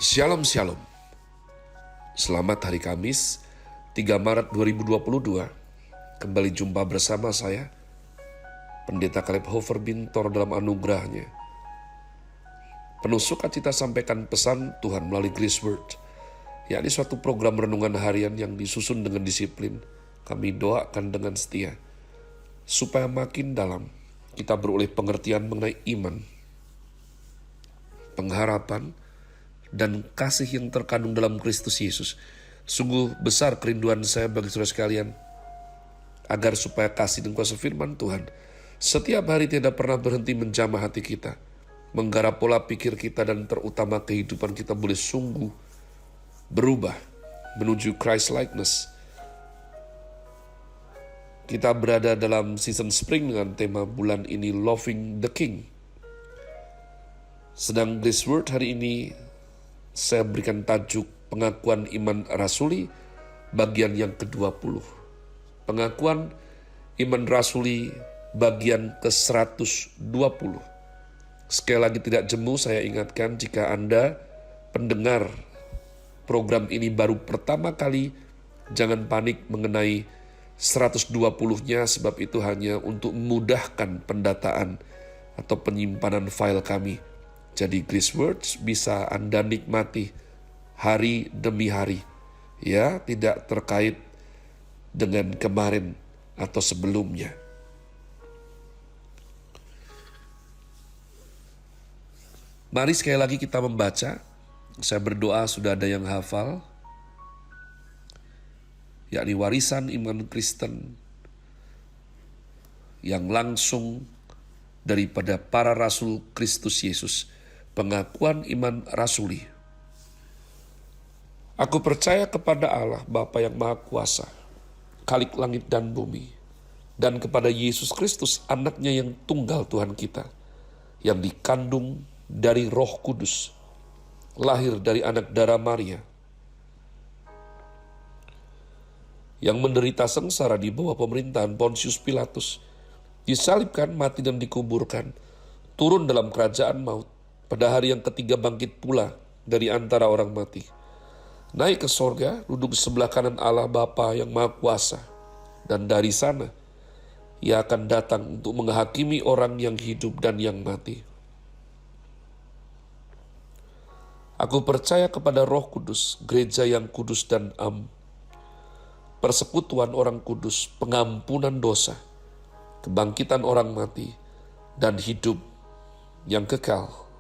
Shalom Shalom. Selamat hari Kamis 3 Maret 2022. Kembali jumpa bersama saya Pendeta Caleb Hofer Bintor dalam anugerahnya. Penuh sukacita sampaikan pesan Tuhan melalui Grace Word, yakni suatu program renungan harian yang disusun dengan disiplin. Kami doakan dengan setia supaya makin dalam kita beroleh pengertian mengenai iman, pengharapan, dan kasih yang terkandung dalam Kristus Yesus. Sungguh besar kerinduan saya bagi saudara sekalian, agar supaya kasih dan kuasa firman Tuhan setiap hari tidak pernah berhenti menjamah hati kita, menggarap pola pikir kita, dan terutama kehidupan kita boleh sungguh berubah menuju Christ likeness. Kita berada dalam season spring dengan tema bulan ini Loving the King. Sedang Grace Word hari ini saya berikan tajuk pengakuan iman rasuli bagian yang ke-20. Pengakuan iman rasuli bagian ke-120. Sekali lagi tidak jemu saya ingatkan, jika Anda pendengar program ini baru pertama kali, jangan panik mengenai 120-nya, sebab itu hanya untuk memudahkan pendataan atau penyimpanan file kami. Jadi Grace Words bisa Anda nikmati hari demi hari, ya, tidak terkait dengan kemarin atau sebelumnya. Mari sekali lagi kita membaca. Saya berdoa sudah ada yang hafal, yakni warisan iman Kristen yang langsung daripada para rasul Kristus Yesus. Pengakuan iman rasuli. Aku percaya kepada Allah Bapa yang Maha Kuasa, Khalik langit dan bumi, dan kepada Yesus Kristus, anaknya yang tunggal Tuhan kita, yang dikandung dari Roh Kudus, lahir dari anak darah Maria, yang menderita sengsara di bawah pemerintahan Pontius Pilatus, disalibkan, mati dan dikuburkan, turun dalam kerajaan maut, pada hari yang ketiga bangkit pula dari antara orang mati, naik ke sorga, duduk di sebelah kanan Allah Bapa yang Maha Kuasa, dan dari sana Ia akan datang untuk menghakimi orang yang hidup dan yang mati. Aku percaya kepada Roh Kudus, gereja yang kudus dan am, persekutuan orang kudus, pengampunan dosa, kebangkitan orang mati, dan hidup yang kekal.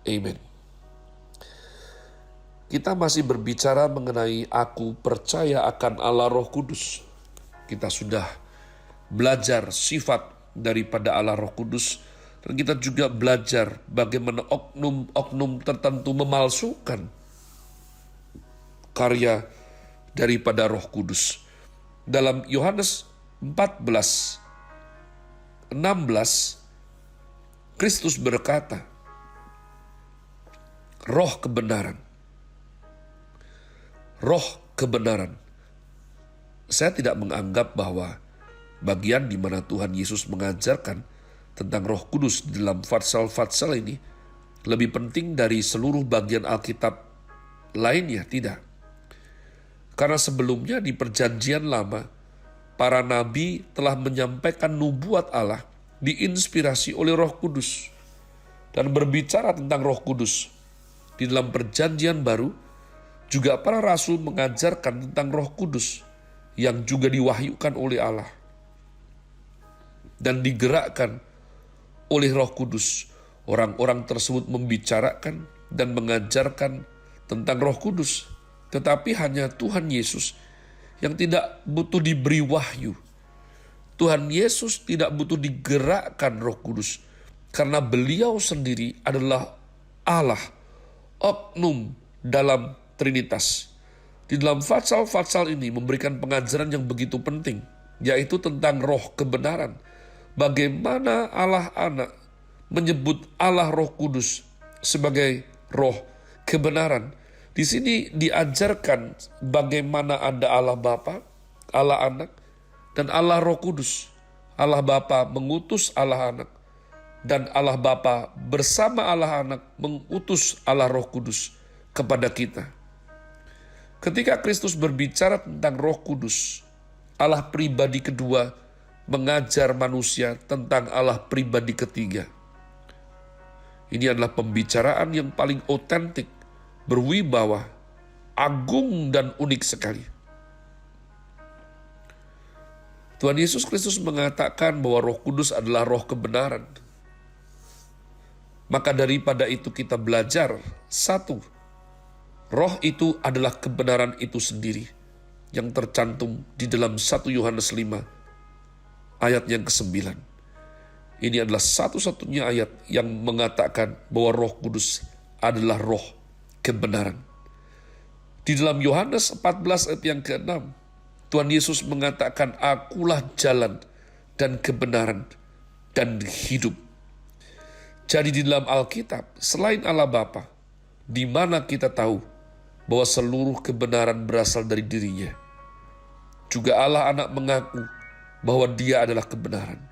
Amen. Kita masih berbicara mengenai aku percaya akan Allah Roh Kudus. Kita sudah belajar sifat daripada Allah Roh Kudus, dan kita juga belajar bagaimana oknum-oknum tertentu memalsukan karya daripada Roh Kudus. Dalam Yohanes 14:16, Kristus berkata, Roh kebenaran. Saya tidak menganggap bahwa bagian di mana Tuhan Yesus mengajarkan tentang Roh Kudus di dalam fatsal ini lebih penting dari seluruh bagian Alkitab lainnya, tidak. Karena sebelumnya di Perjanjian Lama, para nabi telah menyampaikan nubuat Allah diinspirasi oleh Roh Kudus dan berbicara tentang Roh Kudus. Di dalam Perjanjian Baru, juga para rasul mengajarkan tentang Roh Kudus yang juga diwahyukan oleh Allah dan digerakkan oleh Roh Kudus. Orang-orang tersebut membicarakan dan mengajarkan tentang Roh Kudus, tetapi hanya Tuhan Yesus yang tidak butuh diberi wahyu. Tuhan Yesus tidak butuh digerakkan Roh Kudus, karena beliau sendiri adalah Allah, oknum dalam Trinitas. Di dalam fatsal ini memberikan pengajaran yang begitu penting, yaitu tentang roh kebenaran. Bagaimana Allah Anak menyebut Allah Roh Kudus sebagai roh kebenaran. Di sini diajarkan bagaimana ada Allah Bapa, Allah Anak, dan Allah Roh Kudus. Allah Bapa mengutus Allah Anak, dan Allah Bapa bersama Allah Anak mengutus Allah Roh Kudus. kepada kita. Ketika Kristus berbicara tentang Roh Kudus, Allah pribadi kedua mengajar manusia tentang Allah pribadi ketiga. Ini adalah pembicaraan yang paling otentik, berwibawa, agung dan unik sekali. Tuhan Yesus Kristus mengatakan bahwa Roh Kudus adalah roh kebenaran. Maka daripada itu kita belajar, satu, roh itu adalah kebenaran itu sendiri yang tercantum di dalam 1 Yohanes 5 ayat yang ke-9. Ini adalah satu-satunya ayat yang mengatakan bahwa Roh Kudus adalah roh kebenaran. Di dalam Yohanes 14 ayat yang ke-6, Tuhan Yesus mengatakan, "Akulah jalan dan kebenaran dan hidup." Jadi di dalam Alkitab, selain Allah Bapa, di mana kita tahu bahwa seluruh kebenaran berasal dari dirinya, juga Allah Anak mengaku bahwa Dia adalah kebenaran.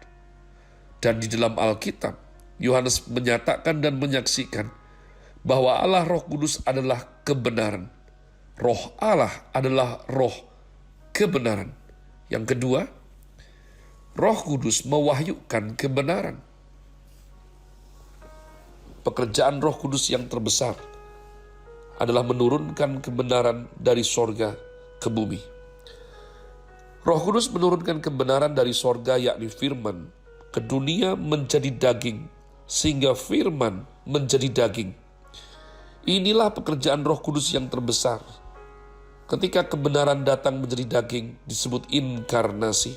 Dan di dalam Alkitab, Yohanes menyatakan dan menyaksikan bahwa Allah Roh Kudus adalah kebenaran. Roh Allah adalah roh kebenaran. Yang kedua, Roh Kudus mewahyukan kebenaran. Pekerjaan Roh Kudus yang terbesar adalah menurunkan kebenaran dari sorga ke bumi. Roh Kudus menurunkan kebenaran dari sorga, yakni firman, ke dunia menjadi daging, sehingga firman menjadi daging. Inilah pekerjaan Roh Kudus yang terbesar. Ketika kebenaran datang menjadi daging, disebut inkarnasi.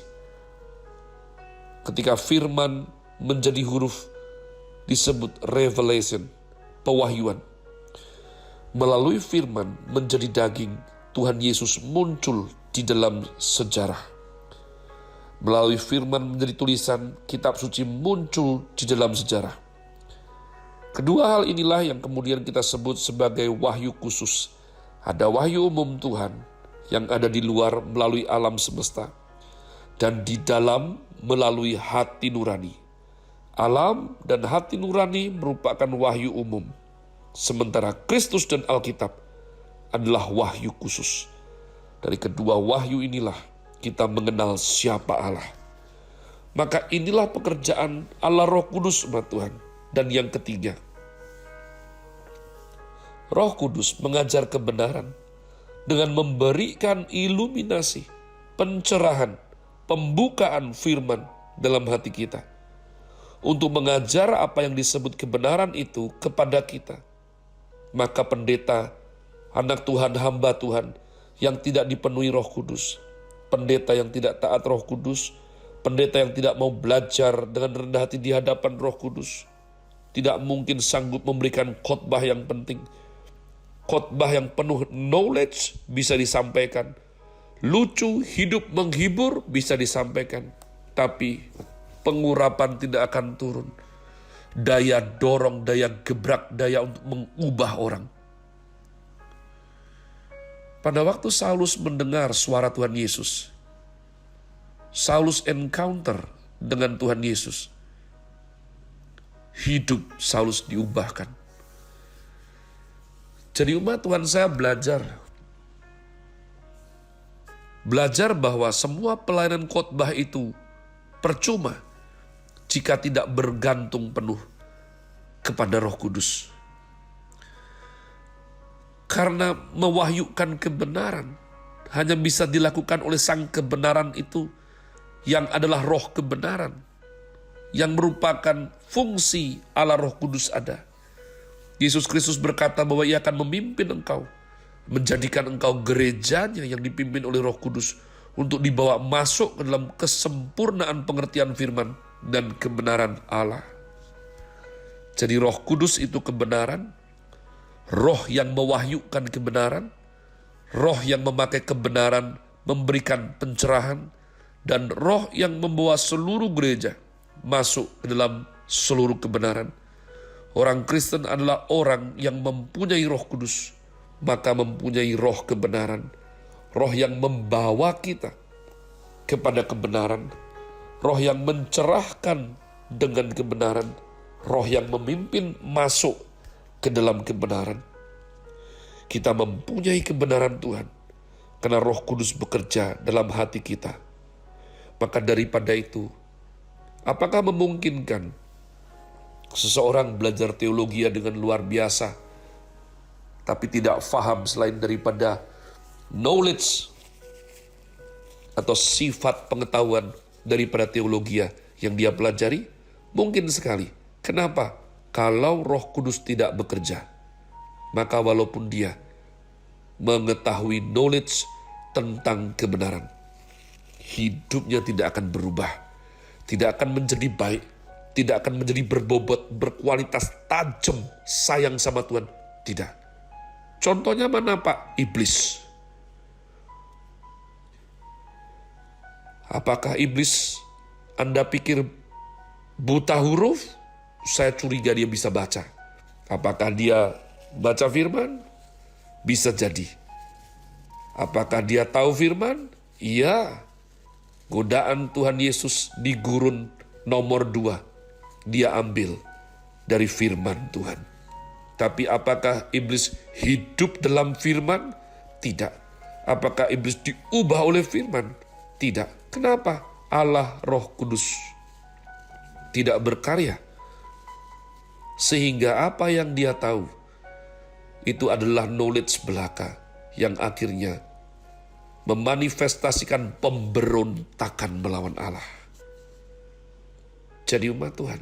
Ketika firman menjadi huruf, disebut revelation, pewahyuan. Melalui firman menjadi daging, Tuhan Yesus muncul di dalam sejarah. Melalui firman menjadi tulisan, kitab suci muncul di dalam sejarah. Kedua hal inilah yang kemudian kita sebut sebagai wahyu khusus. Ada wahyu umum Tuhan yang ada di luar melalui alam semesta, dan di dalam melalui hati nurani. Alam dan hati nurani merupakan wahyu umum, sementara Kristus dan Alkitab adalah wahyu khusus. Dari kedua wahyu inilah kita mengenal siapa Allah. Maka inilah pekerjaan Allah Roh Kudus, umat Tuhan. Dan yang ketiga, Roh Kudus mengajar kebenaran dengan memberikan iluminasi, pencerahan, pembukaan firman dalam hati kita, untuk mengajar apa yang disebut kebenaran itu kepada kita. Maka pendeta, anak Tuhan, hamba Tuhan yang tidak dipenuhi Roh Kudus, pendeta yang tidak taat Roh Kudus, pendeta yang tidak mau belajar dengan rendah hati di hadapan Roh Kudus, tidak mungkin sanggup memberikan khotbah yang penting. Khotbah yang penuh knowledge bisa disampaikan, lucu, hidup, menghibur bisa disampaikan, tapi pengurapan tidak akan turun. Daya dorong, daya gebrak, daya untuk mengubah orang. Pada waktu Saulus mendengar suara Tuhan Yesus, Saulus encounter dengan Tuhan Yesus. Hidup Saulus diubahkan. Jadi umat Tuhan, saya belajar bahwa semua pelayanan khotbah itu percuma jika tidak bergantung penuh kepada Roh Kudus. Karena mewahyukan kebenaran hanya bisa dilakukan oleh sang kebenaran itu yang adalah roh kebenaran, yang merupakan fungsi Allah Roh Kudus ada. Yesus Kristus berkata bahwa Ia akan memimpin engkau, menjadikan engkau gerejanya yang dipimpin oleh Roh Kudus untuk dibawa masuk ke dalam kesempurnaan pengertian firman dan kebenaran Allah. Jadi Roh Kudus itu kebenaran, roh yang mewahyukan kebenaran, roh yang memakai kebenaran memberikan pencerahan, dan roh yang membawa seluruh gereja masuk ke dalam seluruh kebenaran. Orang Kristen adalah orang yang mempunyai Roh Kudus, maka mempunyai roh kebenaran, roh yang membawa kita kepada kebenaran, roh yang mencerahkan dengan kebenaran, roh yang memimpin masuk ke dalam kebenaran. kita mempunyai kebenaran Tuhan, karena Roh Kudus bekerja dalam hati kita. Maka daripada itu, apakah memungkinkan seseorang belajar teologi dengan luar biasa, tapi tidak faham selain daripada knowledge atau sifat pengetahuan daripada teologi yang dia pelajari? Mungkin sekali. Kenapa? Kalau Roh Kudus tidak bekerja, maka walaupun dia mengetahui knowledge tentang kebenaran, hidupnya tidak akan berubah, tidak akan menjadi baik, tidak akan menjadi berbobot, berkualitas tajam, sayang sama Tuhan. Tidak. Contohnya mana Pak? Iblis. Apakah iblis Anda pikir buta huruf? Saya curiga dia bisa baca. Apakah dia baca firman? Bisa jadi. Apakah dia tahu firman? Iya. Godaan Tuhan Yesus di gurun nomor 2, dia ambil dari firman Tuhan. Tapi apakah iblis hidup dalam firman? Tidak. Apakah iblis diubah oleh firman? Tidak. Kenapa? Allah Roh Kudus tidak berkarya. Sehingga apa yang dia tahu itu adalah knowledge belaka yang akhirnya memanifestasikan pemberontakan melawan Allah. Jadi umat Tuhan,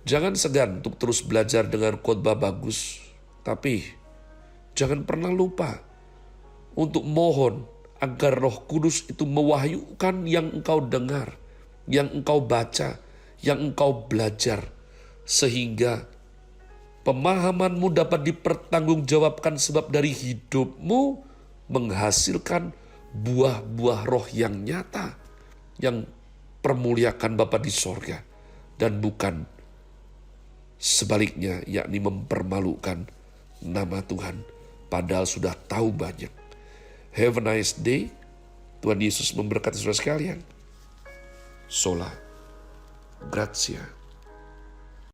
jangan segan untuk terus belajar dengan khotbah bagus, tapi jangan pernah lupa untuk mohon agar Roh Kudus itu mewahyukan yang engkau dengar, yang engkau baca, yang engkau belajar, sehingga pemahamanmu dapat dipertanggungjawabkan, sebab dari hidupmu menghasilkan buah-buah roh yang nyata, yang permuliakan Bapa di sorga, dan bukan sebaliknya, yakni mempermalukan nama Tuhan, padahal sudah tahu banyak. Have a nice day. Tuhan Yesus memberkati saudara sekalian. Sola Gratia.